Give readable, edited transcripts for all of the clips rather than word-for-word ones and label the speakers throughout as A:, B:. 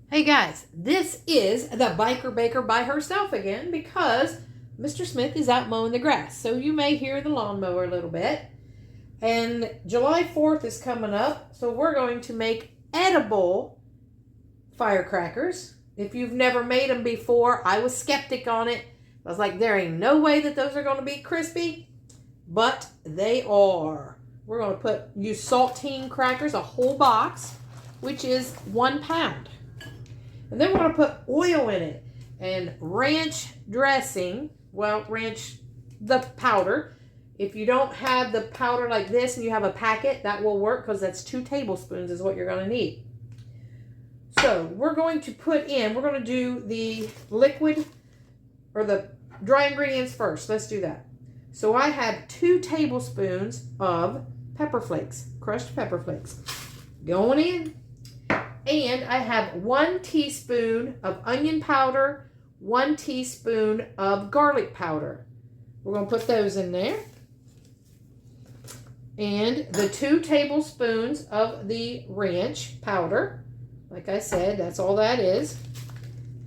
A: Hey guys, this is the Biker Baker by herself again because Mr. Smith is out mowing the grass. So you may hear the lawnmower a little bit. And July 4th is coming up, so we're going to make edible firecrackers. If you've never made them before, I was skeptic on it. I was like, there ain't no way that those are going to be crispy, but they are. We're going to use saltine crackers, a whole box, which is 1 pound. And then we're going to put oil in it and ranch dressing. Well, ranch, the powder. If you don't have the powder like this and you have a packet, that will work because that's 2 tablespoons is what you're going to need. So we're going to we're going to do the liquid or the dry ingredients first. Let's do that. So I have 2 tablespoons of pepper flakes, crushed pepper flakes, going in. And I have 1 teaspoon of onion powder, 1 teaspoon of garlic powder. We're going to put those in there. And the 2 tablespoons of the ranch powder. Like I said, that's all that is.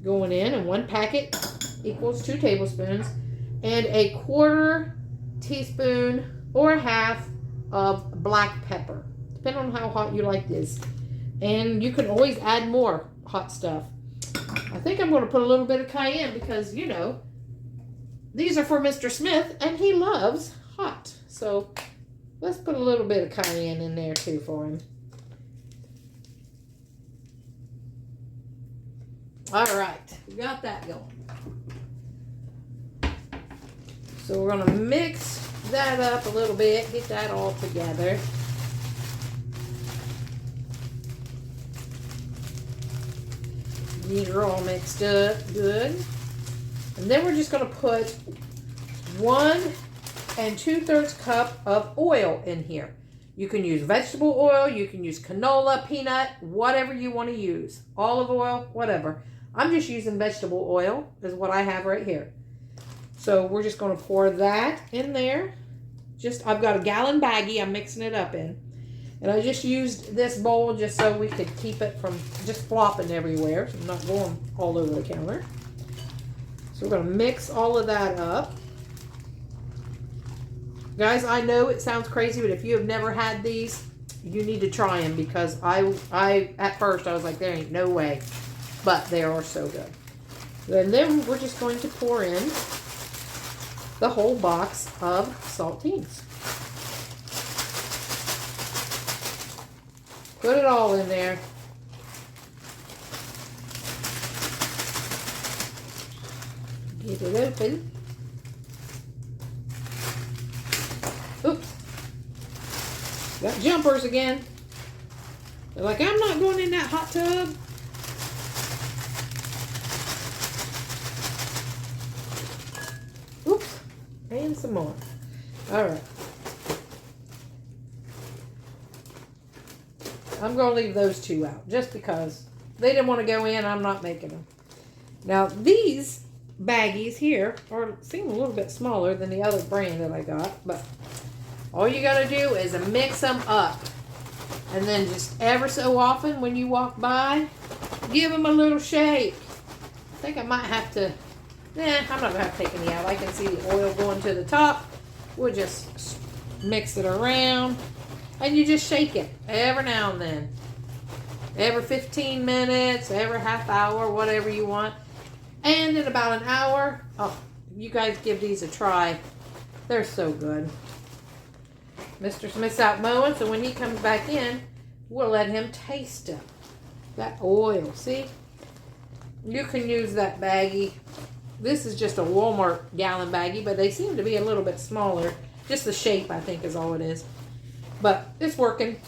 A: Going in, and 1 packet equals 2 tablespoons. And a 1/4 teaspoon or a half of black pepper, depending on how hot you like this. And you can always add more hot stuff. I think I'm going to put a little bit of cayenne because, you know, these are for Mr. Smith and he loves hot. So let's put a little bit of cayenne in there too for him. All right, we got that going. So we're going to mix that up a little bit, get that all together. These are all mixed up good. And then we're just going to put 1 2/3 cup of oil in here. You can use vegetable oil, you can use canola, peanut, whatever you want to use. Olive oil, whatever. I'm just using vegetable oil is what I have right here. So we're just going to pour that in there. I've got a gallon baggie I'm mixing it up in. And I just used this bowl just so we could keep it from just flopping everywhere. So I'm not going all over the counter. So we're going to mix all of that up. Guys, I know it sounds crazy, but if you have never had these, you need to try them because I at first I was like, there ain't no way. But they are so good. And then we're just going to pour in the whole box of saltines. Put it all in there. Get it open. Oops. Got jumpers again. They're like, I'm not going in that hot tub. Oops. And some more. All right. I'm going to leave those 2 out just because they didn't want to go in. I'm not making them. Now, these baggies here seem a little bit smaller than the other brand that I got. But all you got to do is mix them up. And then just ever so often when you walk by, give them a little shake. I think I might have to, I'm not going to have to take any out. I can see the oil going to the top. We'll just mix it around. And you just shake it every now and then. Every 15 minutes, every half hour, whatever you want. And in about an hour, you guys give these a try. They're so good. Mr. Smith's out mowing, so when he comes back in, we'll let him taste them. That oil, see? You can use that baggie. This is just a Walmart gallon baggie, but they seem to be a little bit smaller. Just the shape, I think, is all it is. But it's working.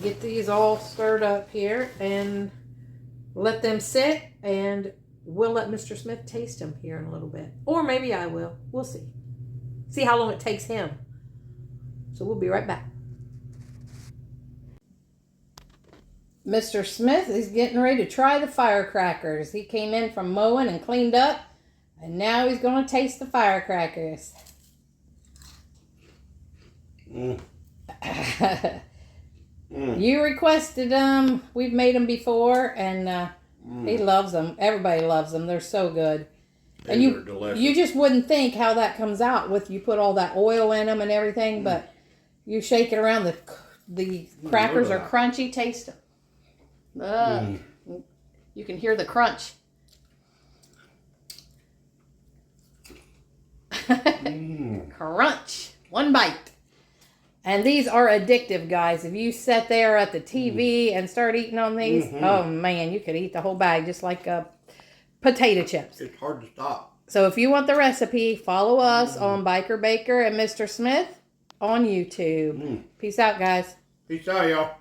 A: Get these all stirred up here and let them sit, and we'll let Mr. Smith taste them here in a little bit. Or maybe I will. We'll see. See how long it takes him. So we'll be right back. Mr. Smith is getting ready to try the firecrackers. He came in from mowing and cleaned up, and now he's going to taste the firecrackers. You requested them. We've made them before, and he loves them. Everybody loves them. They're so good. And you just wouldn't think how that comes out with you put all that oil in them and everything, but you shake it around, the crackers are crunchy. Taste them. You can hear the crunch. Crunch. One bite. And these are addictive, guys. If you sit there at the TV and start eating on these, oh man, you could eat the whole bag just like potato chips.
B: It's hard to stop.
A: So if you want the recipe, follow us on Biker Baker and Mr. Smith on YouTube. Peace out, guys.
B: Peace out, y'all.